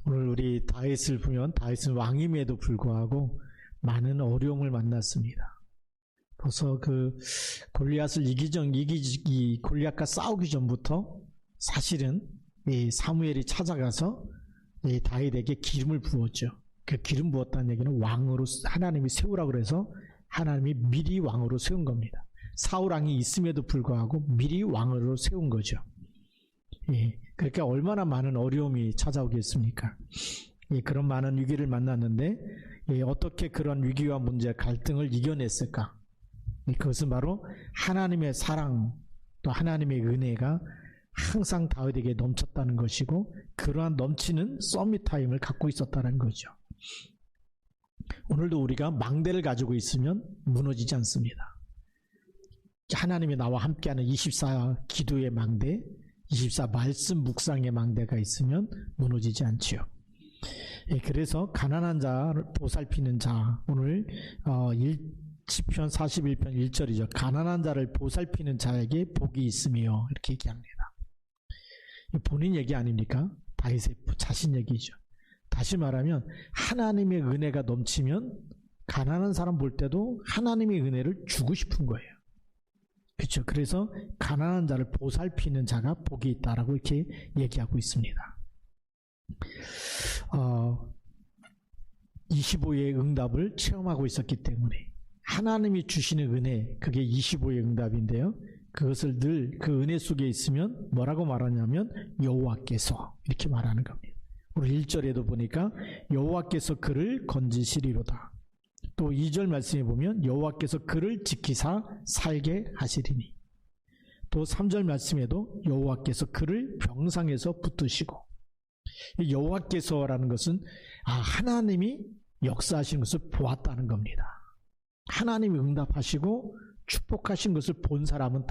오늘 우리 다윗을 보면 다윗은 왕임에도 불구하고 많은 어려움을 만났습니다. 벌써 그 골리앗을 이 골리앗과 싸우기 전부터 사실은 이 사무엘이 찾아가서 이 다윗에게 기름을 부었죠. 그 기름 부었다는 얘기는 왕으로 하나님이 세우라고 그래서 하나님이 미리 왕으로 세운 겁니다. 사울 왕이 있음에도 불구하고 미리 왕으로 세운 거죠. 예, 그러니까 얼마나 많은 어려움이 찾아오겠습니까? 예, 그런 많은 위기를 만났는데 어떻게 그런 위기와 문제, 갈등을 이겨냈을까? 그것은 바로 하나님의 사랑, 또 하나님의 은혜가 항상 다윗에게 넘쳤다는 것이고 그러한 넘치는 서밋 타임을 갖고 있었다는 거죠. 오늘도 우리가 망대를 가지고 있으면 무너지지 않습니다. 하나님이 나와 함께하는 24 기도의 망대, 24 말씀 묵상의 망대가 있으면 무너지지 않지요. 예, 그래서 가난한 자를 보살피는 자, 오늘 시편 41편 1절이죠. 가난한 자를 보살피는 자에게 복이 있으며 이렇게 얘기합니다. 본인 얘기 아닙니까? 다윗의 자신 얘기죠. 다시 말하면 하나님의 은혜가 넘치면 가난한 사람 볼 때도 하나님의 은혜를 주고 싶은 거예요. 그렇죠? 그래서 가난한 자를 보살피는 자가 복이 있다라고 이렇게 얘기하고 있습니다. 25의 응답을 체험하고 있었기 때문에 하나님이 주시는 은혜, 그게 25의 응답인데요. 그것을 늘 그 은혜 속에 있으면 뭐라고 말하냐면 여호와께서 이렇게 말하는 겁니다. 오늘 1절에도 보니까 여호와께서 그를 건지시리로다. 또 2절 말씀에 보면 여호와께서 그를 지키사 살게 하시리니. 또 3절 말씀에도 여호와께서 그를 병상에서 붙드시고. 여호와께서라는 것은 하나님이 역사하시는 것을 보았다는 겁니다. 하나님이 응답하시고 축복하신 것을 본 사람은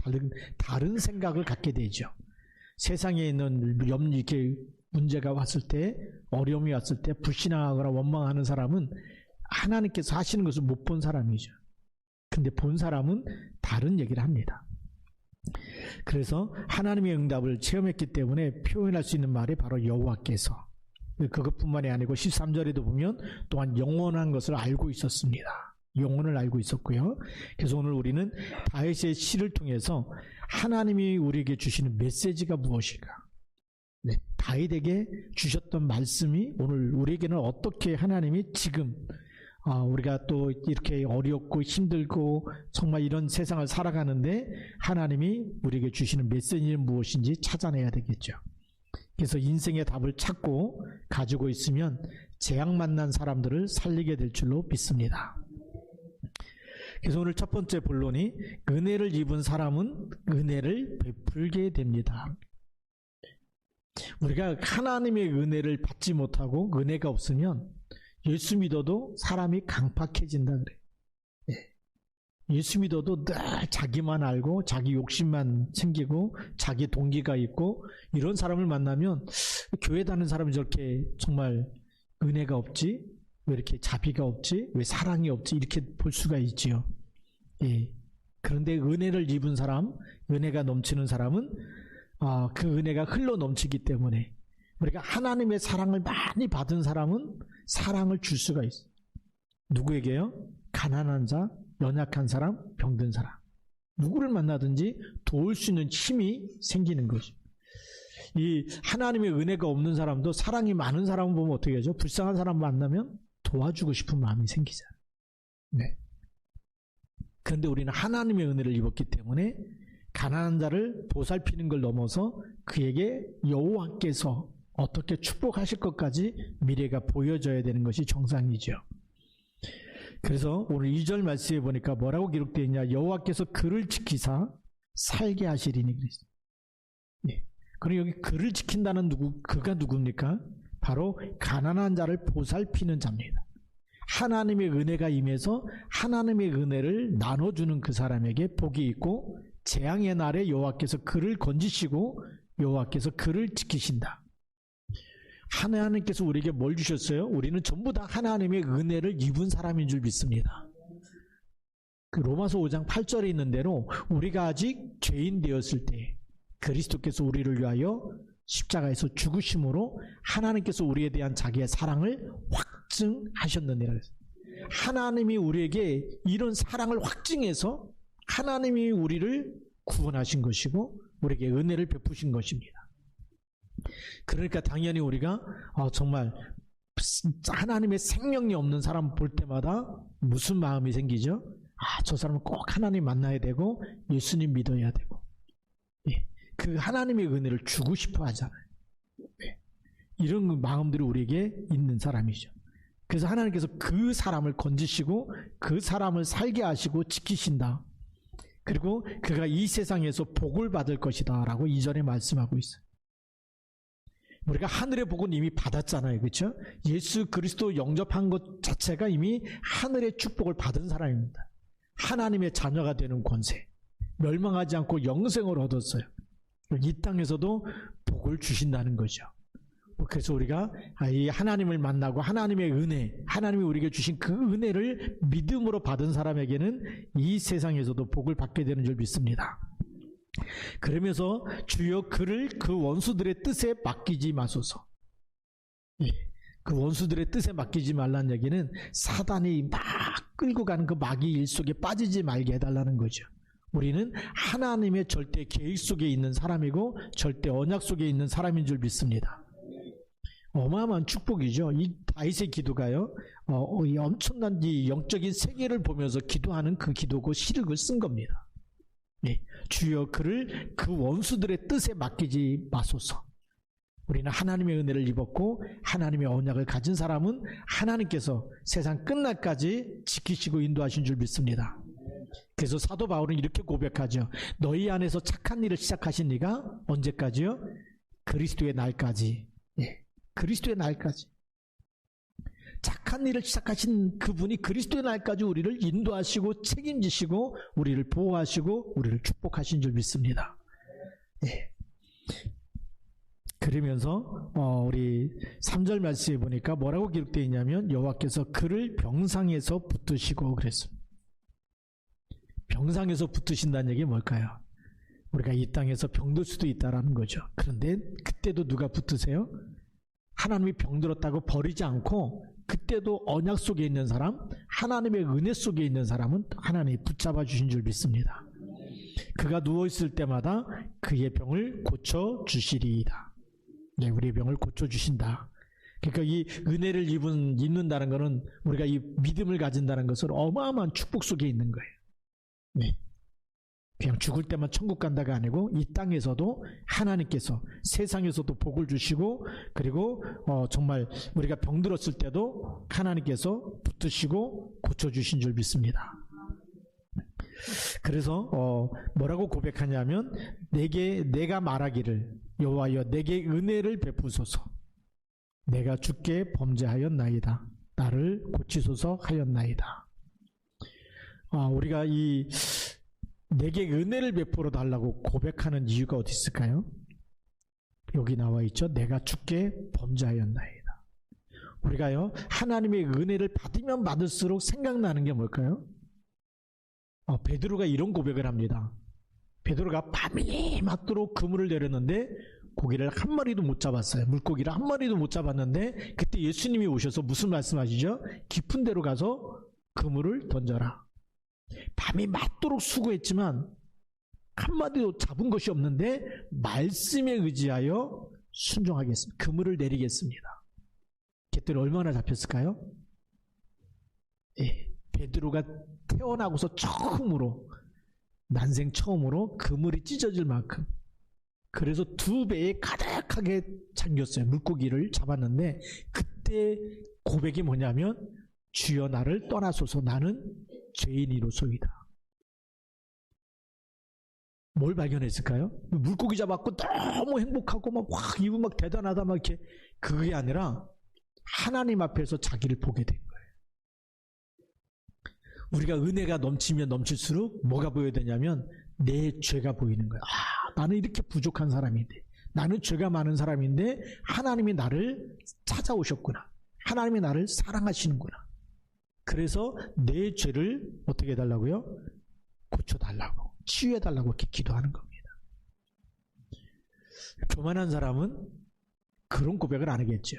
다른 생각을 갖게 되죠. 세상에 있는 이렇게 문제가 왔을 때, 어려움이 왔을 때 불신앙하거나 원망하는 사람은 하나님께서 하시는 것을 못 본 사람이죠. 근데 본 사람은 다른 얘기를 합니다. 그래서 하나님의 응답을 체험했기 때문에 표현할 수 있는 말이 바로 여호와께서. 그것뿐만이 아니고 13절에도 보면 또한 영원한 것을 알고 있었습니다. 영혼을 알고 있었고요. 그래서 오늘 우리는 다윗의 시를 통해서 하나님이 우리에게 주시는 메시지가 무엇일까? 네, 다윗에게 주셨던 말씀이 오늘 우리에게는 어떻게 하나님이 지금 우리가 또 이렇게 어렵고 힘들고 정말 이런 세상을 살아가는데 하나님이 우리에게 주시는 메시지는 무엇인지 찾아내야 되겠죠. 그래서 인생의 답을 찾고 가지고 있으면 재앙 만난 사람들을 살리게 될 줄로 믿습니다. 그래서 오늘 첫 번째 본론이 은혜를 입은 사람은 은혜를 베풀게 됩니다. 우리가 하나님의 은혜를 받지 못하고 은혜가 없으면 예수 믿어도 사람이 강팍해진다 그래요. 예수 믿어도 늘 자기만 알고 자기 욕심만 생기고 자기 동기가 있고 이런 사람을 만나면 교회 다니는 사람이 저렇게 정말 은혜가 없지? 왜 이렇게 자비가 없지? 왜 사랑이 없지? 이렇게 볼 수가 있지요. 예. 그런데 은혜를 입은 사람, 은혜가 넘치는 사람은 그 은혜가 흘러 넘치기 때문에 우리가 하나님의 사랑을 많이 받은 사람은 사랑을 줄 수가 있어요. 누구에게요? 가난한 자, 연약한 사람, 병든 사람. 누구를 만나든지 도울 수 있는 힘이 생기는 거죠. 이 하나님의 은혜가 없는 사람도 사랑이 많은 사람을 보면 어떻게 하죠? 불쌍한 사람 만나면 도와주고 싶은 마음이 생기잖아요. 네. 그런데 우리는 하나님의 은혜를 입었기 때문에 가난한 자를 보살피는 걸 넘어서 그에게 여호와께서 어떻게 축복하실 것까지 미래가 보여져야 되는 것이 정상이죠. 그래서 오늘 2절 말씀에 보니까 뭐라고 기록되어 있냐? 여호와께서 그를 지키사 살게 하시리니 그랬어요. 네. 그럼 여기 그를 지킨다는 그가 누굽니까? 바로 가난한 자를 보살피는 자입니다. 하나님의 은혜가 임해서 하나님의 은혜를 나눠주는 그 사람에게 복이 있고 재앙의 날에 여호와께서 그를 건지시고 여호와께서 그를 지키신다. 하나님께서 우리에게 뭘 주셨어요? 우리는 전부 다 하나님의 은혜를 입은 사람인 줄 믿습니다. 그 로마서 5장 8절에 있는 대로 우리가 아직 죄인 되었을 때 그리스도께서 우리를 위하여 십자가에서 죽으심으로 하나님께서 우리에 대한 자기의 사랑을 확증하셨느니라. 하나님이 우리에게 이런 사랑을 확증해서 하나님이 우리를 구원하신 것이고 우리에게 은혜를 베푸신 것입니다. 그러니까 당연히 우리가 정말 하나님의 생명이 없는 사람 볼 때마다 무슨 마음이 생기죠? 저 사람은 꼭 하나님 만나야 되고 예수님 믿어야 되고, 그 하나님의 은혜를 주고 싶어 하잖아요. 이런 마음들이 우리에게 있는 사람이죠. 그래서 하나님께서 그 사람을 건지시고 그 사람을 살게 하시고 지키신다. 그리고 그가 이 세상에서 복을 받을 것이다 라고 이전에 말씀하고 있어요. 우리가 하늘의 복은 이미 받았잖아요. 그렇죠? 예수 그리스도 영접한 것 자체가 이미 하늘의 축복을 받은 사람입니다. 하나님의 자녀가 되는 권세, 멸망하지 않고 영생을 얻었어요. 이 땅에서도 복을 주신다는 거죠. 그래서 우리가 이 하나님을 만나고 하나님의 은혜, 하나님이 우리에게 주신 그 은혜를 믿음으로 받은 사람에게는 이 세상에서도 복을 받게 되는 줄 믿습니다. 그러면서 주여 그를 그 원수들의 뜻에 맡기지 마소서. 그 원수들의 뜻에 맡기지 말라는 얘기는 사단이 막 끌고 가는 그 마귀 일 속에 빠지지 말게 해달라는 거죠. 우리는 하나님의 절대 계획 속에 있는 사람이고 절대 언약 속에 있는 사람인 줄 믿습니다. 어마어마한 축복이죠. 이 다윗의 기도가요, 이 엄청난 이 영적인 세계를 보면서 기도하는 그 기도고 시륵을 쓴 겁니다. 주여 그를 그 원수들의 뜻에 맡기지 마소서. 우리는 하나님의 은혜를 입었고 하나님의 언약을 가진 사람은 하나님께서 세상 끝날까지 지키시고 인도하신 줄 믿습니다. 그래서 사도 바울은 이렇게 고백하죠. 너희 안에서 착한 일을 시작하신 이가 언제까지요? 그리스도의 날까지. 그리스도의 날까지. 착한 일을 시작하신 그분이 그리스도의 날까지 우리를 인도하시고 책임지시고 우리를 보호하시고 우리를 축복하신 줄 믿습니다. 그러면서 우리 3절 말씀에 보니까 뭐라고 기록되어 있냐면 여호와께서 그를 병상에서 붙드시고 그랬습니다. 병상에서 붙으신다는 얘기 뭘까요? 우리가 이 땅에서 병들 수도 있다라는 거죠. 그런데 그때도 누가 붙으세요? 하나님이 병들었다고 버리지 않고 그때도 언약 속에 있는 사람, 하나님의 은혜 속에 있는 사람은 하나님이 붙잡아 주신 줄 믿습니다. 그가 누워있을 때마다 그의 병을 고쳐주시리이다. 우리의 병을 고쳐주신다. 그러니까 이 은혜를 입는다는 것은 우리가 이 믿음을 가진다는 것은 어마어마한 축복 속에 있는 거예요. 그냥 죽을 때만 천국 간다가 아니고 이 땅에서도 하나님께서 세상에서도 복을 주시고 그리고 정말 우리가 병들었을 때도 하나님께서 붙으시고 고쳐주신 줄 믿습니다. 그래서 뭐라고 고백하냐면 내가 말하기를 여호와여 내게 은혜를 베푸소서. 내가 주께 범죄하였나이다. 나를 고치소서 하였나이다. 우리가 이 내게 은혜를 베풀어 달라고 고백하는 이유가 어디 있을까요? 여기 나와 있죠. 내가 주께 범죄하였나이다. 우리가요 하나님의 은혜를 받으면 받을수록 생각나는 게 뭘까요? 베드로가 이런 고백을 합니다. 베드로가 밤이 맞도록 그물을 내렸는데 고기를 한 마리도 못 잡았어요. 물고기를 한 마리도 못 잡았는데 그때 예수님이 오셔서 무슨 말씀하시죠? 깊은 데로 가서 그물을 던져라. 밤이 맞도록 수고했지만 한 마디도 잡은 것이 없는데 말씀에 의지하여 순종하겠습니다. 그물을 내리겠습니다. 그때 얼마나 잡혔을까요? 베드로가 태어나고서 처음으로 난생 처음으로 그물이 찢어질 만큼 그래서 2배에 가득하게 잠겼어요. 물고기를 잡았는데 그때 고백이 뭐냐면 주여 나를 떠나소서 나는 죄인이로소이다. 뭘 발견했을까요? 물고기 잡았고 너무 행복하고 막 이거 막 대단하다 막 이렇게 그게 아니라 하나님 앞에서 자기를 보게 된 거예요. 우리가 은혜가 넘치면 넘칠수록 뭐가 보여야 되냐면 내 죄가 보이는 거예요. 나는 이렇게 부족한 사람인데 나는 죄가 많은 사람인데 하나님이 나를 찾아오셨구나. 하나님이 나를 사랑하시는구나. 그래서 내 죄를 어떻게 해달라고요? 고쳐달라고 치유해달라고 이렇게 기도하는 겁니다. 교만한 사람은 그런 고백을 안 하겠죠.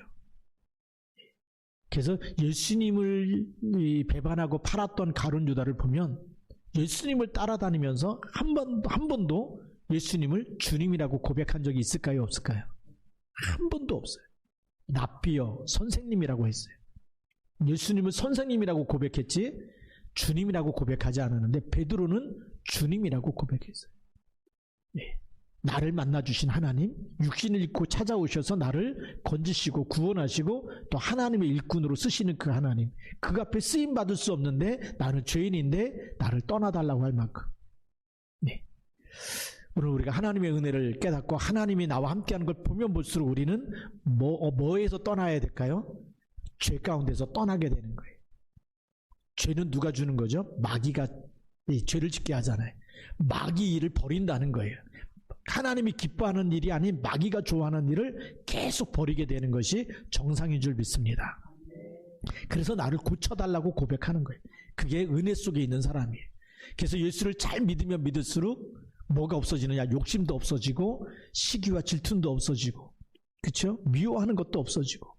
그래서 예수님을 배반하고 팔았던 가룟 유다를 보면 예수님을 따라다니면서 한 번도 예수님을 주님이라고 고백한 적이 있을까요? 없을까요? 한 번도 없어요. 랍비여, 선생님이라고 했어요. 예수님을 선생님이라고 고백했지 주님이라고 고백하지 않았는데 베드로는 주님이라고 고백했어요. 네. 나를 만나주신 하나님, 육신을 입고 찾아오셔서 나를 건지시고 구원하시고 또 하나님의 일꾼으로 쓰시는 그 하나님, 그 앞에 쓰임받을 수 없는데 나는 죄인인데 나를 떠나달라고 할 만큼. 네. 오늘 우리가 하나님의 은혜를 깨닫고 하나님이 나와 함께하는 걸 보면 볼수록 우리는 뭐에서 떠나야 될까요? 죄 가운데서 떠나게 되는 거예요. 죄는 누가 주는 거죠? 마귀가 죄를 짓게 하잖아요. 마귀 일을 버린다는 거예요. 하나님이 기뻐하는 일이 아닌 마귀가 좋아하는 일을 계속 버리게 되는 것이 정상인 줄 믿습니다. 그래서 나를 고쳐달라고 고백하는 거예요. 그게 은혜 속에 있는 사람이에요. 그래서 예수를 잘 믿으면 믿을수록 뭐가 없어지느냐? 욕심도 없어지고 시기와 질투도 없어지고, 그렇죠? 미워하는 것도 없어지고.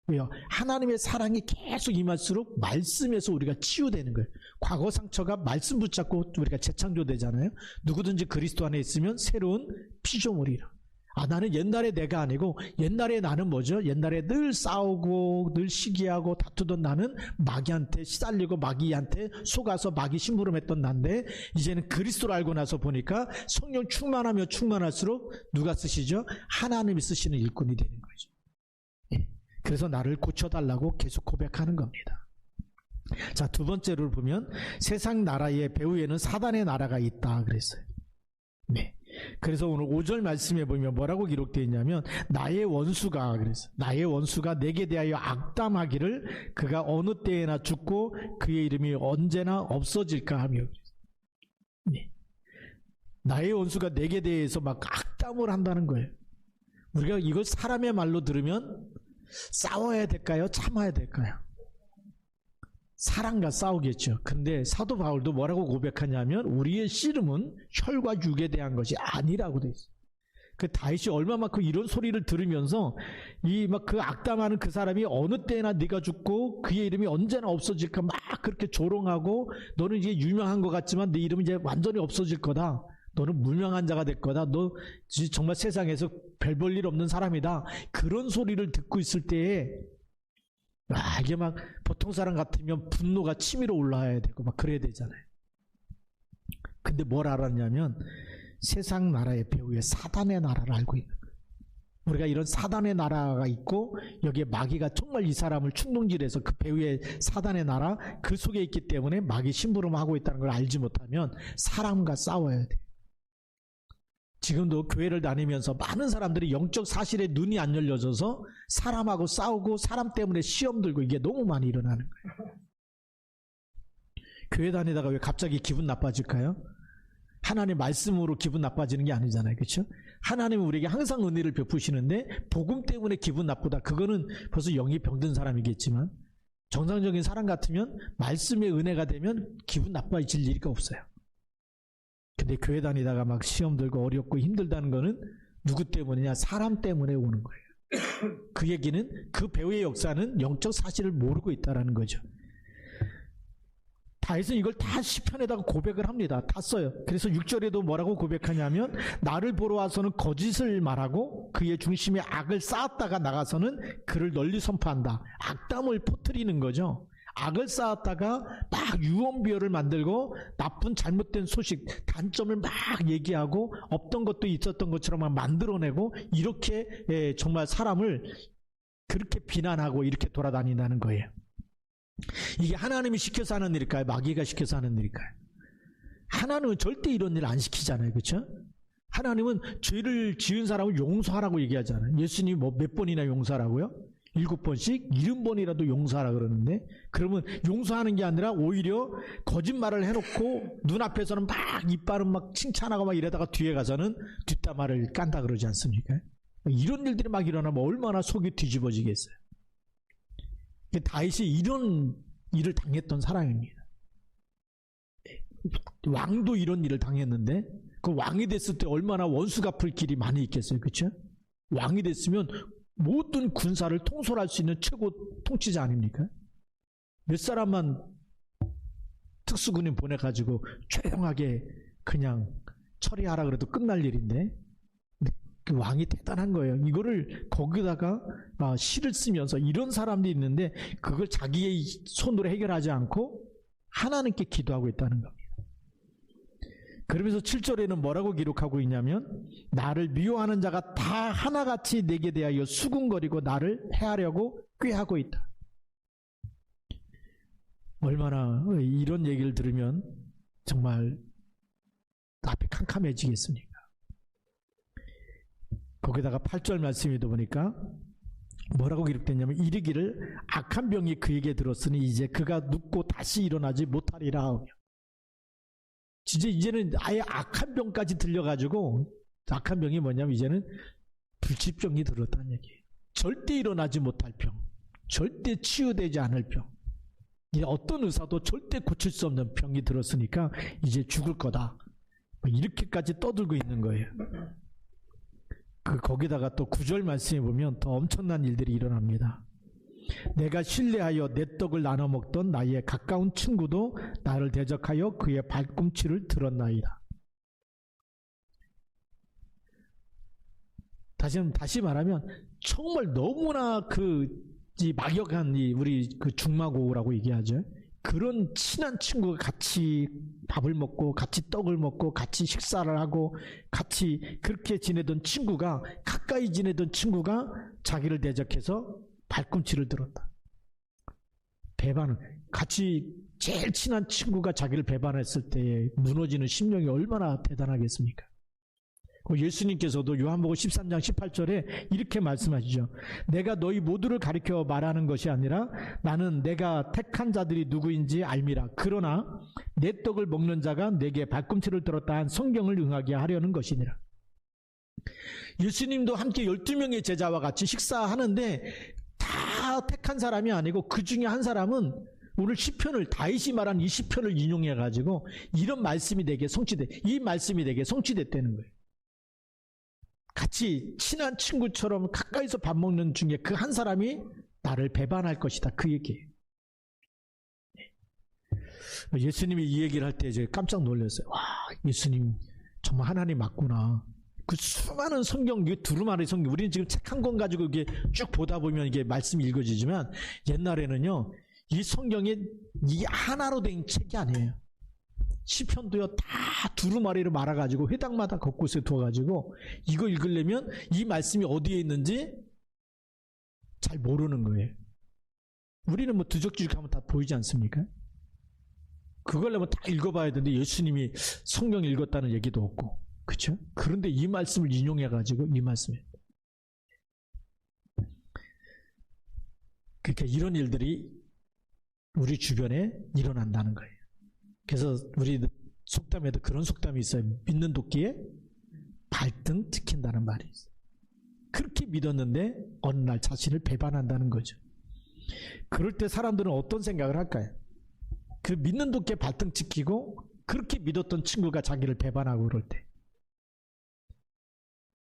왜요? 하나님의 사랑이 계속 임할수록 말씀에서 우리가 치유되는 거예요. 과거 상처가 말씀 붙잡고 우리가 재창조되잖아요. 누구든지 그리스도 안에 있으면 새로운 피조물이라. 나는 옛날에 내가 아니고 옛날에 나는 뭐죠? 옛날에 늘 싸우고 늘 시기하고 다투던 나는 마귀한테 시달리고 마귀한테 속아서 마귀 심부름했던 난데 이제는 그리스도를 알고 나서 보니까 성령 충만하며 충만할수록 누가 쓰시죠? 하나님이 쓰시는 일꾼이 되는 거죠. 그래서 나를 고쳐달라고 계속 고백하는 겁니다. 자, 두 번째로 보면 세상 나라의 배후에는 사단의 나라가 있다 그랬어요. 네. 그래서 오늘 5절 말씀에 보면 뭐라고 기록되어 있냐면 나의 원수가 그랬어요. 나의 원수가 내게 대하여 악담하기를 그가 어느 때에나 죽고 그의 이름이 언제나 없어질까 하며. 네. 나의 원수가 내게 대해서 막 악담을 한다는 거예요. 우리가 이걸 사람의 말로 들으면 싸워야 될까요? 참아야 될까요? 사랑과 싸우겠죠. 근데 사도 바울도 뭐라고 고백하냐면 우리의 씨름은 혈과 육에 대한 것이 아니라고 돼 있어요. 그 다윗이 얼마만큼 이런 소리를 들으면서 이 막 그 악담하는 그 사람이 어느 때나 네가 죽고 그의 이름이 언제나 없어질까 막 그렇게 조롱하고 너는 이제 유명한 것 같지만 네 이름은 이제 완전히 없어질 거다. 너는 무명한 자가 될 거다. 너 정말 세상에서 별 볼 일 없는 사람이다. 그런 소리를 듣고 있을 때에 이게 막 보통 사람 같으면 분노가 치밀어 올라와야 되고 막 그래야 되잖아요. 근데 뭘 알았냐면 세상 나라의 배후에 사단의 나라를 알고 있는 거예요. 우리가 이런 사단의 나라가 있고 여기에 마귀가 정말 이 사람을 충동질해서 그 배후에 사단의 나라 그 속에 있기 때문에 마귀 심부름하고 있다는 걸 알지 못하면 사람과 싸워야 돼요. 지금도 교회를 다니면서 많은 사람들이 영적 사실에 눈이 안 열려져서 사람하고 싸우고 사람 때문에 시험 들고 이게 너무 많이 일어나는 거예요. 교회 다니다가 왜 갑자기 기분 나빠질까요? 하나님 말씀으로 기분 나빠지는 게 아니잖아요. 그렇죠? 하나님은 우리에게 항상 은혜를 베푸시는데 복음 때문에 기분 나쁘다. 그거는 벌써 영이 병든 사람이겠지만 정상적인 사람 같으면 말씀의 은혜가 되면 기분 나빠질 일이 없어요. 근데 교회 다니다가 막 시험 들고 어렵고 힘들다는 거는 누구 때문이냐? 사람 때문에 오는 거예요. 그 얘기는 그 배후의 역사는 영적 사실을 모르고 있다는 거죠. 다윗은 이걸 다 시편에다가 고백을 합니다. 다 써요. 그래서 6절에도 뭐라고 고백하냐면 나를 보러 와서는 거짓을 말하고 그의 중심에 악을 쌓았다가 나가서는 그를 널리 선포한다. 악담을 퍼뜨리는 거죠. 악을 쌓았다가 막 유언비어를 만들고 나쁜 잘못된 소식, 단점을 막 얘기하고 없던 것도 있었던 것처럼 막 만들어내고 이렇게 정말 사람을 그렇게 비난하고 이렇게 돌아다닌다는 거예요. 이게 하나님이 시켜서 하는 일일까요? 마귀가 시켜서 하는 일일까요? 하나님은 절대 이런 일 안 시키잖아요. 그렇죠? 하나님은 죄를 지은 사람을 용서하라고 얘기하잖아요. 예수님이 뭐 몇 번이나 용서하라고요? 7번씩 70번이라도 용서하라 그러는데 그러면 용서하는 게 아니라 오히려 거짓말을 해놓고 눈앞에서는 막 이빨은 막 칭찬하고 막 이러다가 뒤에 가서는 뒷담화를 깐다 그러지 않습니까? 이런 일들이 막 일어나면 얼마나 속이 뒤집어지겠어요. 다윗이 이런 일을 당했던 사람입니다. 왕도 이런 일을 당했는데 그 왕이 됐을 때 얼마나 원수 갚을 길이 많이 있겠어요. 그렇죠? 왕이 됐으면 모든 군사를 통솔할 수 있는 최고 통치자 아닙니까? 몇 사람만 특수군인 보내가지고 조용하게 그냥 처리하라 그래도 끝날 일인데 그 왕이 대단한 거예요. 이거를 거기다가 시를 쓰면서 이런 사람들이 있는데 그걸 자기의 손으로 해결하지 않고 하나님께 기도하고 있다는 겁니다. 그러면서 7절에는 뭐라고 기록하고 있냐면 나를 미워하는 자가 다 하나같이 내게 대하여 수군거리고 나를 해하려고 꾀하고 있다. 얼마나 이런 얘기를 들으면 정말 앞이 캄캄해지겠습니까? 거기다가 8절 말씀에도 보니까 뭐라고 기록됐냐면 이르기를 악한 병이 그에게 들었으니 이제 그가 눕고 다시 일어나지 못하리라 하며 진짜 이제는 아예 악한 병까지 들려가지고 악한 병이 뭐냐면 이제는 불치병이 들었다는 얘기예요. 절대 일어나지 못할 병, 절대 치유되지 않을 병, 이제 어떤 의사도 절대 고칠 수 없는 병이 들었으니까 이제 죽을 거다 이렇게까지 떠들고 있는 거예요. 거기다가 또 9절 말씀에 보면 더 엄청난 일들이 일어납니다. 내가 신뢰하여 내 떡을 나눠 먹던 나의 가까운 친구도 나를 대적하여 그의 발꿈치를 들었나이다. 다시 말하면 정말 너무나 이 막역한 우리 중마고우라고 얘기하죠. 그런 친한 친구가 같이 밥을 먹고 같이 떡을 먹고 같이 식사를 하고 같이 그렇게 지내던 친구가 가까이 지내던 친구가 자기를 대적해서 발꿈치를 들었다. 배반을 같이 제일 친한 친구가 자기를 배반했을 때 무너지는 심령이 얼마나 대단하겠습니까? 예수님께서도 요한복음 13장 18절에 이렇게 말씀하시죠. 내가 너희 모두를 가리켜 말하는 것이 아니라 나는 내가 택한 자들이 누구인지 알미라. 그러나 내 떡을 먹는 자가 내게 발꿈치를 들었다 한 성경을 응하게 하려는 것이니라. 예수님도 함께 12명의 제자와 같이 식사하는데 다 택한 사람이 아니고 그 중에 한 사람은 오늘 시편을 다윗이 말한 이 시편을 인용해 가지고 이런 말씀이 내게 이 말씀이 내게 성취됐다는 거예요. 같이 친한 친구처럼 가까이서 밥 먹는 중에 그 한 사람이 나를 배반할 것이다. 그 얘기예요. 예수님이 이 얘기를 할 때 이제 깜짝 놀랐어요. 와, 예수님 정말 하나님 맞구나. 그 수많은 성경, 두루마리 성경, 우리는 지금 책 한 권 가지고 이게 쭉 보다 보면 이게 말씀이 읽어지지만 옛날에는요, 이 성경이 이게 하나로 된 책이 아니에요. 시편도요, 다 두루마리를 말아가지고 회당마다 곳곳에 두어가지고 이거 읽으려면 이 말씀이 어디에 있는지 잘 모르는 거예요. 우리는 뭐 두적두적하면 다 보이지 않습니까? 그걸 하면 다 읽어봐야 되는데 예수님이 성경 읽었다는 얘기도 없고, 그렇죠? 그런데 이 말씀을 인용해가지고 이 말씀에 그러니까 이런 일들이 우리 주변에 일어난다는 거예요. 그래서 우리 속담에도 그런 속담이 있어요. 믿는 도끼에 발등 찍힌다는 말이 있어요. 그렇게 믿었는데 어느 날 자신을 배반한다는 거죠. 그럴 때 사람들은 어떤 생각을 할까요? 그 믿는 도끼에 발등 찍히고 그렇게 믿었던 친구가 자기를 배반하고 그럴 때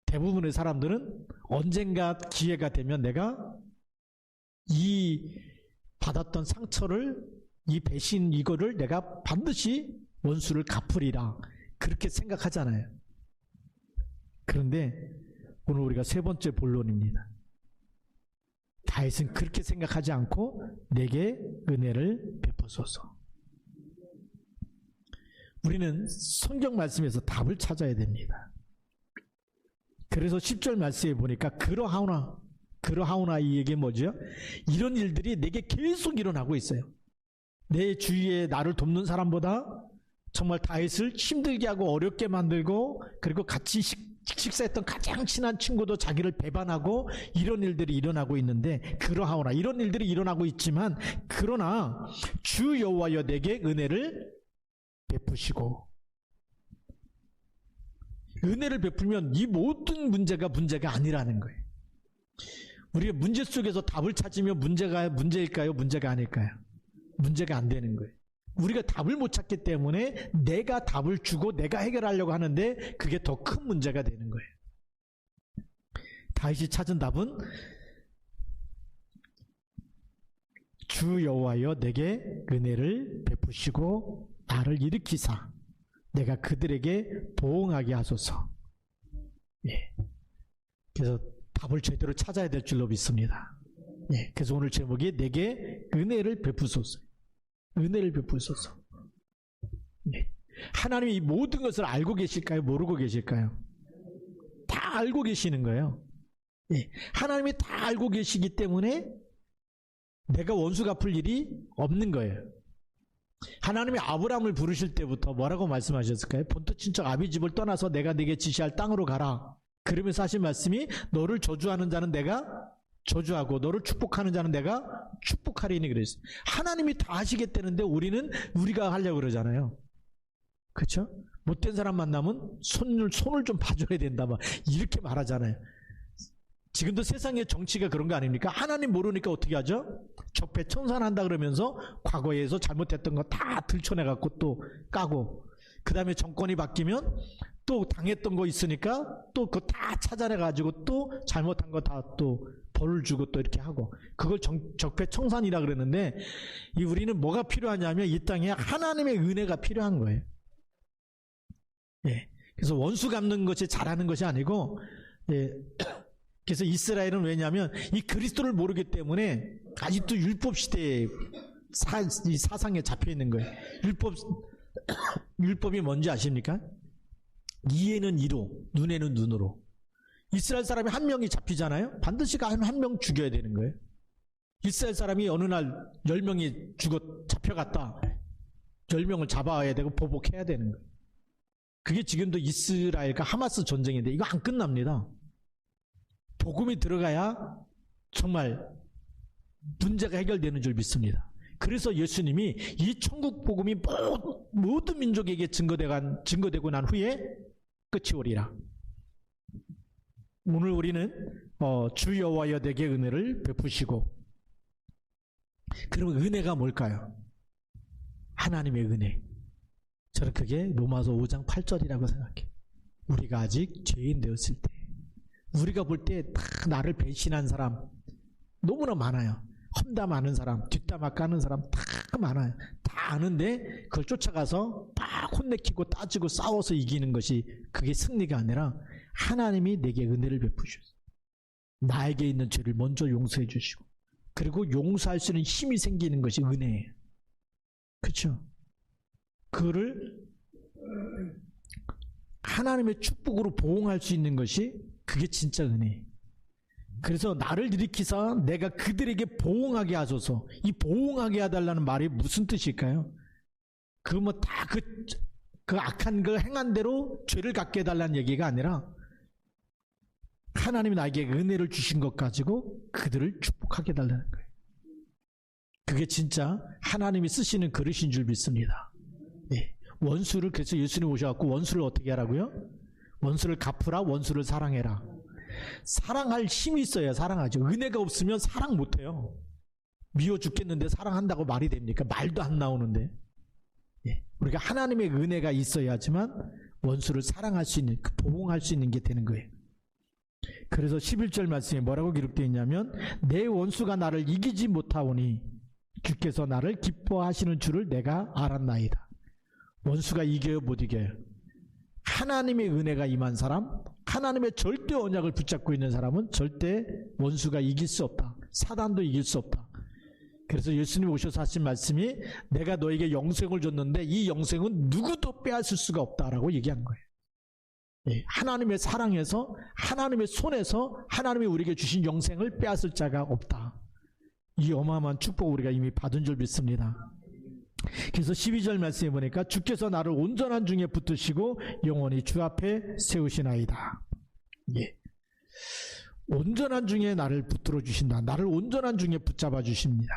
대부분의 사람들은 언젠가 기회가 되면 내가 이 받았던 상처를, 이 배신 이거를 내가 반드시 원수를 갚으리라 그렇게 생각하잖아요. 그런데 오늘 우리가 세 번째 본론입니다. 다윗은 그렇게 생각하지 않고 내게 은혜를 베푸소서. 우리는 성경 말씀에서 답을 찾아야 됩니다. 그래서 10절 말씀에 보니까 그러하오나 이 얘기 뭐죠? 이런 일들이 내게 계속 일어나고 있어요. 내 주위에 나를 돕는 사람보다 정말 다윗을 힘들게 하고 어렵게 만들고 그리고 같이 식사했던 가장 친한 친구도 자기를 배반하고 이런 일들이 일어나고 있는데 그러하오나 이런 일들이 일어나고 있지만 그러나 주 여호와여 내게 은혜를 베푸시고 은혜를 베풀면 이 모든 문제가 아니라는 거예요. 우리가 문제 속에서 답을 찾으면 문제일까요? 문제가 아닐까요? 문제가 안 되는 거예요. 우리가 답을 못 찾기 때문에 내가 답을 주고 내가 해결하려고 하는데 그게 더 큰 문제가 되는 거예요. 다윗이 찾은 답은 주 여호와여 내게 은혜를 베푸시고 나를 일으키사 내가 그들에게 보응하게 하소서. 예. 그래서 답을 제대로 찾아야 될 줄로 믿습니다. 예. 그래서 오늘 제목이 내게 은혜를 베푸소서. 은혜를 베푸소서. 예. 하나님이 이 모든 것을 알고 계실까요? 모르고 계실까요? 다 알고 계시는 거예요. 예. 하나님이 다 알고 계시기 때문에 내가 원수 갚을 일이 없는 거예요. 하나님이 아브라함을 부르실 때부터 뭐라고 말씀하셨을까요? 본토 친척 아비집을 떠나서 내가 네게 지시할 땅으로 가라. 그러면서 하신 말씀이 너를 저주하는 자는 내가 저주하고 너를 축복하는 자는 내가 축복하리니 그랬어요. 하나님이 다 하시겠다는데 우리가 하려고 그러잖아요. 그렇죠? 못된 사람 만나면 손을 좀 봐줘야 된다 막 이렇게 말하잖아요. 지금도 세상의 정치가 그런 거 아닙니까? 하나님 모르니까 어떻게 하죠? 적폐청산한다 그러면서 과거에서 잘못했던 거 다 들춰내갖고 또 까고, 그 다음에 정권이 바뀌면 또 당했던 거 있으니까 또 그거 다 찾아내가지고 또 잘못한 거 다 또 벌을 주고 또 이렇게 하고, 그걸 적폐청산이라 그러는데, 우리는 뭐가 필요하냐면 이 땅에 하나님의 은혜가 필요한 거예요. 예. 그래서 원수 갚는 것이 잘하는 것이 아니고, 예. 그래서 이스라엘은 왜냐하면 이 그리스도를 모르기 때문에 아직도 율법 시대의 이 사상에 잡혀 있는 거예요. 율법이 뭔지 아십니까? 이에는 이로, 눈에는 눈으로. 이스라엘 사람이 한 명이 잡히잖아요. 반드시 한 명 죽여야 되는 거예요. 이스라엘 사람이 어느 날 10명이 잡혀갔다. 10명을 잡아야 되고 보복해야 되는 거예요. 그게 지금도 이스라엘과 하마스 전쟁인데 이거 안 끝납니다. 복음이 들어가야 정말 문제가 해결되는 줄 믿습니다. 그래서 예수님이 이 천국 복음이 모든 민족에게 증거되고 난 후에 끝이 오리라. 오늘 우리는 주 여호와여 내게 은혜를 베푸시고, 그러면 은혜가 뭘까요? 하나님의 은혜. 저는 그게 로마서 5장 8절이라고 생각해요. 우리가 아직 죄인 되었을 때, 우리가 볼 때 다 나를 배신한 사람 너무나 많아요. 험담 하는 사람, 뒷담화 까는 사람 다 많아요. 다 아는데 그걸 쫓아가서 막 혼내키고 따지고 싸워서 이기는 것이 그게 승리가 아니라 하나님이 내게 은혜를 베푸셨어요. 나에게 있는 죄를 먼저 용서해 주시고, 그리고 용서할 수 있는 힘이 생기는 것이 은혜예요. 그렇죠? 그거를 하나님의 축복으로 보응할 수 있는 것이 그게 진짜 은혜예요. 그래서 나를 일으키사 내가 그들에게 보응하게 하소서. 이 보응하게 해달라는 말이 무슨 뜻일까요? 그 뭐 다 그 악한 걸 행한 대로 죄를 갖게 해달라는 얘기가 아니라 하나님이 나에게 은혜를 주신 것 가지고 그들을 축복하게 해달라는 거예요. 그게 진짜 하나님이 쓰시는 그릇인 줄 믿습니다. 네. 원수를, 그래서 예수님 오셔갖고 원수를 어떻게 하라고요? 원수를 갚으라, 원수를 사랑해라. 사랑할 힘이 있어야 사랑하죠. 은혜가 없으면 사랑 못해요. 미워 죽겠는데 사랑한다고 말이 됩니까? 말도 안 나오는데. 예. 우리가 하나님의 은혜가 있어야지만 원수를 사랑할 수 있는, 보응할 수 있는 게 되는 거예요. 그래서 11절 말씀에 뭐라고 기록되어 있냐면, 내 원수가 나를 이기지 못하오니 주께서 나를 기뻐하시는 줄을 내가 알았나이다. 원수가 이겨요, 못 이겨요? 하나님의 은혜가 임한 사람, 하나님의 절대 언약을 붙잡고 있는 사람은 절대 원수가 이길 수 없다. 사단도 이길 수 없다. 그래서 예수님 오셔서 하신 말씀이 내가 너에게 영생을 줬는데 이 영생은 누구도 빼앗을 수가 없다라고 얘기한 거예요. 예, 하나님의 사랑에서, 하나님의 손에서 하나님이 우리에게 주신 영생을 빼앗을 자가 없다. 이 어마어마한 축복을 우리가 이미 받은 줄 믿습니다. 그래서 12절 말씀해 보니까 주께서 나를 온전한 중에 붙드시고 영원히 주 앞에 세우시나이다. 예. 온전한 중에 나를 붙들어 주신다. 나를 온전한 중에 붙잡아 주십니다.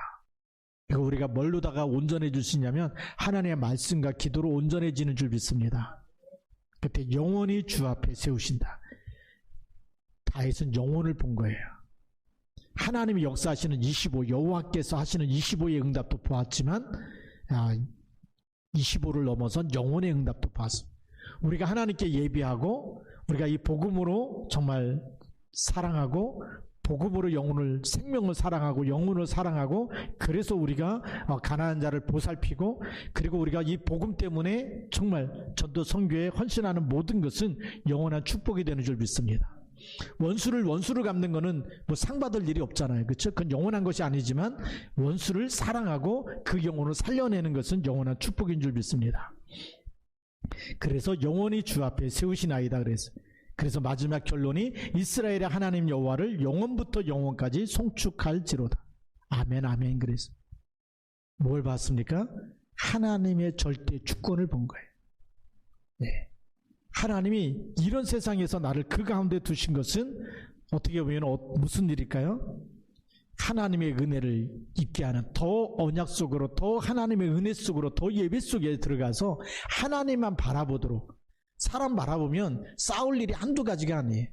이거 우리가 뭘로다가 온전해 주시냐면 하나님의 말씀과 기도로 온전해지는 줄 믿습니다. 그때 영원히 주 앞에 세우신다. 다윗은 영혼을 본 거예요. 하나님이 역사하시는 25, 여호와께서 하시는 25의 응답도 보았지만 25를 넘어선 영혼의 응답도 봤어. 우리가 하나님께 예비하고 우리가 이 복음으로 정말 사랑하고 복음으로 영혼을 생명을 사랑하고 영혼을 사랑하고 그래서 우리가 가난한 자를 보살피고 그리고 우리가 이 복음 때문에 정말 전도 선교에 헌신하는 모든 것은 영원한 축복이 되는 줄 믿습니다. 원수를 갚는 거는 뭐 상 받을 일이 없잖아요. 그렇죠? 그건 영원한 것이 아니지만 원수를 사랑하고 그 영혼을 살려내는 것은 영원한 축복인 줄 믿습니다. 그래서 영원히 주 앞에 세우시나이다 그래서 마지막 결론이 이스라엘의 하나님 여호와를 영원부터 영원까지 송축할지로다. 아멘 아멘. 그래서 뭘 봤습니까? 하나님의 절대 주권을 본 거예요. 네. 하나님이 이런 세상에서 나를 그 가운데 두신 것은 어떻게 보면 무슨 일일까요? 하나님의 은혜를 입게 하는 더 언약 속으로 더 하나님의 은혜 속으로 더 예배 속에 들어가서 하나님만 바라보도록. 사람 바라보면 싸울 일이 한두 가지가 아니에요.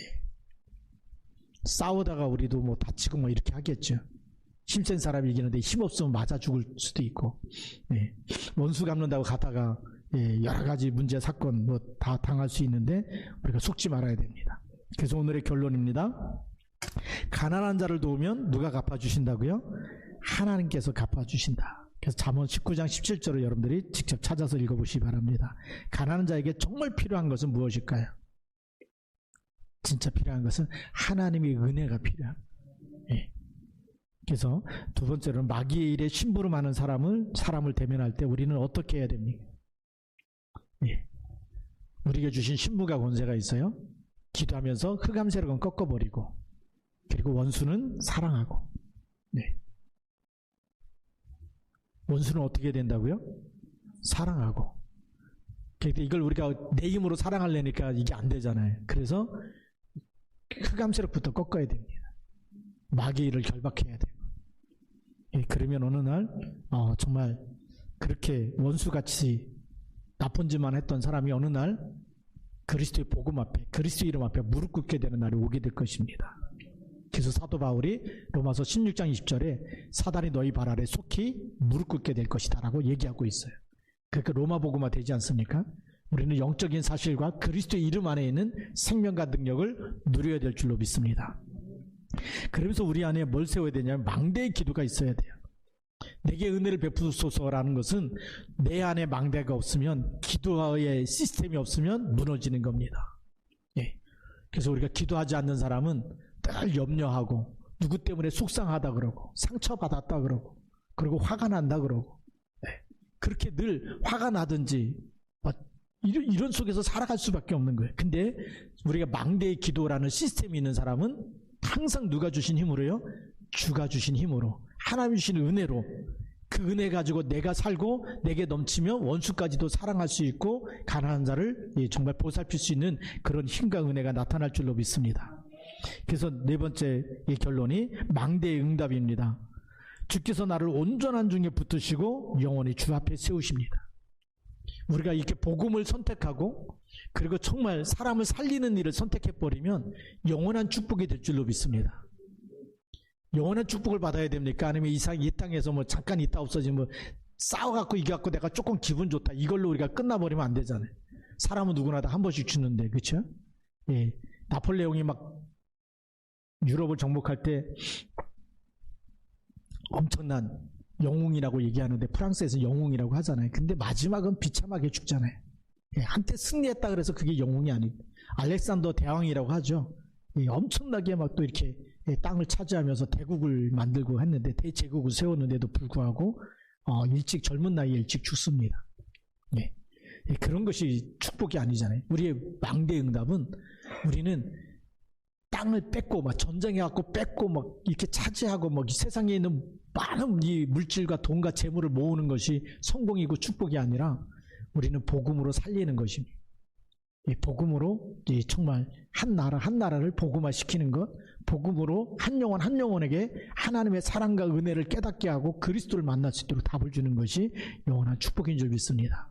예. 싸우다가 우리도 뭐 다치고 뭐 이렇게 하겠죠. 힘센 사람이 이기는데 힘없으면 맞아 죽을 수도 있고, 예. 원수 갚는다고 가다가 예, 여러 가지 문제 사건 뭐 다 당할 수 있는데 우리가 속지 말아야 됩니다. 그래서 오늘의 결론입니다. 가난한 자를 도우면 누가 갚아주신다고요? 하나님께서 갚아주신다. 그래서 잠언 19장 17절을 여러분들이 직접 찾아서 읽어보시기 바랍니다. 가난한 자에게 정말 필요한 것은 무엇일까요? 진짜 필요한 것은 하나님의 은혜가 필요합니다. 예. 그래서 두 번째로는 마귀의 일에 심부름하는 사람을 대면할 때 우리는 어떻게 해야 됩니까? 예. 우리에게 주신 신무가 권세가 있어요. 기도하면서 흑암 세력은 꺾어버리고 그리고 원수는 사랑하고. 네. 원수는 어떻게 된다고요? 사랑하고. 그런데 이걸 우리가 내 힘으로 사랑하려니까 이게 안 되잖아요. 그래서 흑암 세력부터 꺾어야 됩니다. 마귀의 일을 결박해야 돼요. 예, 그러면 어느 날 정말 그렇게 원수같이 나쁜 짓만 했던 사람이 어느 날 그리스도의 복음 앞에 그리스도 이름 앞에 무릎 꿇게 되는 날이 오게 될 것입니다. 그래서 사도 바울이 로마서 16장 20절에 사단이 너희 발 아래 속히 무릎 꿇게 될 것이다 라고 얘기하고 있어요. 그러니까 로마 복음화 되지 않습니까? 우리는 영적인 사실과 그리스도의 이름 안에 있는 생명과 능력을 누려야 될 줄로 믿습니다. 그러면서 우리 안에 뭘 세워야 되냐면 망대의 기도가 있어야 돼요. 내게 은혜를 베푸소서라는 것은 내 안에 망대가 없으면 기도의 시스템이 없으면 무너지는 겁니다. 예. 그래서 우리가 기도하지 않는 사람은 늘 염려하고 누구 때문에 속상하다 그러고 상처받았다 그러고 그리고 화가 난다 그러고 예. 그렇게 늘 화가 나든지 이런 속에서 살아갈 수밖에 없는 거예요. 근데 우리가 망대의 기도라는 시스템이 있는 사람은 항상 누가 주신 힘으로요? 주가 주신 힘으로 하나님 주신 은혜로 그 은혜 가지고 내가 살고 내게 넘치며 원수까지도 사랑할 수 있고 가난한 자를 정말 보살필 수 있는 그런 힘과 은혜가 나타날 줄로 믿습니다. 그래서 네 번째 결론이 망대의 응답입니다. 주께서 나를 온전한 중에 붙드시고 영원히 주 앞에 세우십니다. 우리가 이렇게 복음을 선택하고 그리고 정말 사람을 살리는 일을 선택해버리면 영원한 축복이 될 줄로 믿습니다. 영원한 축복을 받아야 됩니까? 아니면 이 땅에서 뭐 잠깐 있다 없어지면 뭐 싸워갖고 이겨갖고 내가 조금 기분 좋다 이걸로 우리가 끝나버리면 안 되잖아요. 사람은 누구나 다 한 번씩 죽는데, 그렇죠? 예, 나폴레옹이 막 유럽을 정복할 때 엄청난 영웅이라고 얘기하는데 프랑스에서 영웅이라고 하잖아요. 근데 마지막은 비참하게 죽잖아요. 예, 한때 승리했다 그래서 그게 영웅이 아니고 알렉산더 대왕이라고 하죠. 예, 엄청나게 막 또 이렇게 땅을 차지하면서 대국을 만들고 했는데 대제국을 세웠는데도 불구하고 일찍 젊은 나이에 일찍 죽습니다. 예. 예, 그런 것이 축복이 아니잖아요. 우리의 망대 응답은 우리는 땅을 뺏고 막 전쟁해갖고 뺏고 막 이렇게 차지하고 막 세상에 있는 많은 이 물질과 돈과 재물을 모으는 것이 성공이고 축복이 아니라 우리는 복음으로 살리는 것입니다. 이 복음으로 정말 한 나라를 복음화시키는 것, 복음으로 한 영혼에게 하나님의 사랑과 은혜를 깨닫게 하고 그리스도를 만날 수 있도록 답을 주는 것이 영원한 축복인 줄 믿습니다.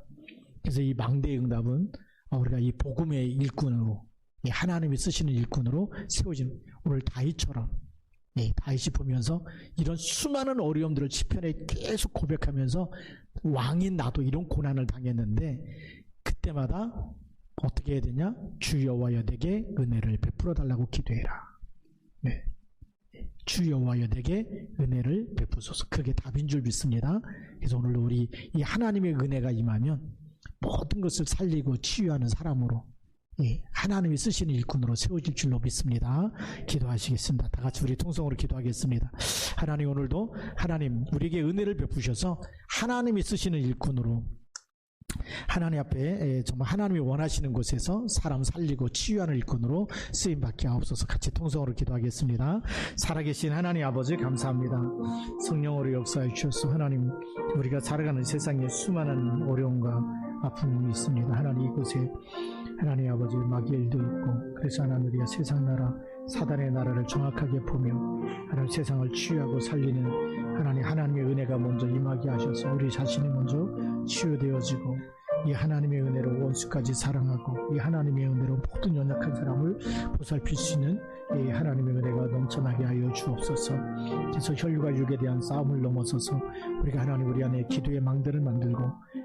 그래서 이 망대의 응답은 우리가 이 복음의 일꾼으로, 이 하나님이 쓰시는 일꾼으로 세워진 오늘 다윗처럼 다윗이 보면서 이런 수많은 어려움들을 시편에 계속 고백하면서 왕인 나도 이런 고난을 당했는데 그때마다 어떻게 해야 되냐? 주 여호와여 내게 은혜를 베풀어 달라고 기도해라. 네. 주 여호와여 내게 은혜를 베푸소서. 그게 답인 줄 믿습니다. 그래서 오늘도 우리 이 하나님의 은혜가 임하면 모든 것을 살리고 치유하는 사람으로 하나님이 쓰시는 일꾼으로 세워질 줄로 믿습니다. 기도하시겠습니다. 다 같이 우리 통성으로 기도하겠습니다. 하나님 오늘도 하나님 우리에게 은혜를 베푸셔서 하나님이 쓰시는 일꾼으로 하나님 앞에 정말 하나님이 원하시는 곳에서 사람 살리고 치유하는 일꾼으로 쓰임받게 하옵소서. 같이 통성으로 기도하겠습니다. 살아계신 하나님 아버지 감사합니다. 성령으로 역사해 주셔서 하나님 우리가 살아가는 세상에 수많은 어려움과 아픔이 있습니다. 하나님 이곳에 하나님 아버지 마귀의 일도 있고 그래서 하나님 우리가 세상 나라 사단의 나라를 정확하게 보며 하나님 세상을 치유하고 살리는 하나님의 은혜가 먼저 임하게 하셔서 우리 자신이 먼저 치유되어지고 이 하나님의 은혜로 원수까지 사랑하고 이 하나님의 은혜로 모든 연약한 사람을 보살필 수 있는 이 하나님의 은혜가 넘쳐나게 하여 주옵소서. 그래서 혈육과 육에 대한 싸움을 넘어서서 우리가 하나님 우리 안에 기도의 망대를 만들고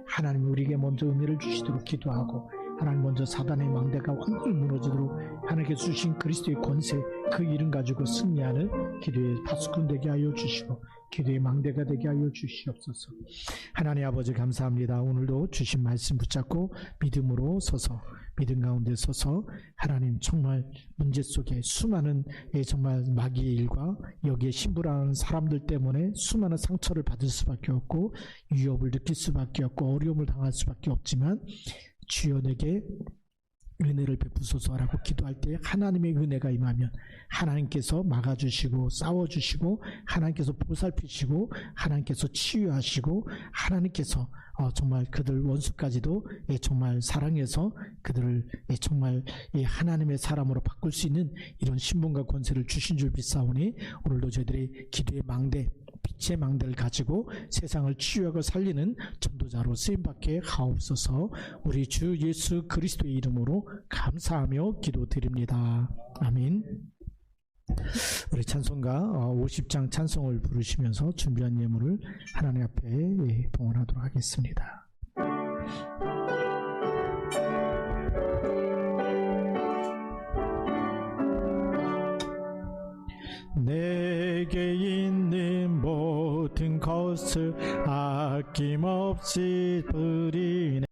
하나님 우리에게 먼저 은혜를 주시도록 기도하고 하나님 먼저 사단의 망대가 완전히 무너지도록 하나님께서 주신 그리스도의 권세 그 이름 가지고 승리하는 기도의 파수꾼 되게 하여 주시고 기도의 망대가 되게 하여 주시옵소서. 하나님 아버지 감사합니다. 오늘도 주신 말씀 붙잡고 믿음으로 서서 믿음 가운데 서서 하나님 정말 문제 속에 수많은 정말 마귀의 일과 여기에 신부라는 사람들 때문에 수많은 상처를 받을 수밖에 없고 위협을 느낄 수밖에 없고 어려움을 당할 수밖에 없지만 주여 내게 은혜를 베푸소서라고 기도할 때 하나님의 은혜가 임하면 하나님께서 막아주시고 싸워주시고 하나님께서 보살피시고 하나님께서 치유하시고 하나님께서 정말 그들 원수까지도 정말 사랑해서 그들을 정말 하나님의 사람으로 바꿀 수 있는 이런 신분과 권세를 주신 줄 믿사오니 오늘도 저희들이 기도의 망대 빛의 망대를 가지고 세상을 치유하고 살리는 전도자로 쓰임받게 하옵소서. 우리 주 예수 그리스도의 이름으로 감사하며 기도드립니다. 아멘. 우리 찬송가 50장 찬송을 부르시면서 준비한 예물을 하나님 앞에 봉헌하도록 하겠습니다. 내게 있는 모든 것을 아낌없이 드리네.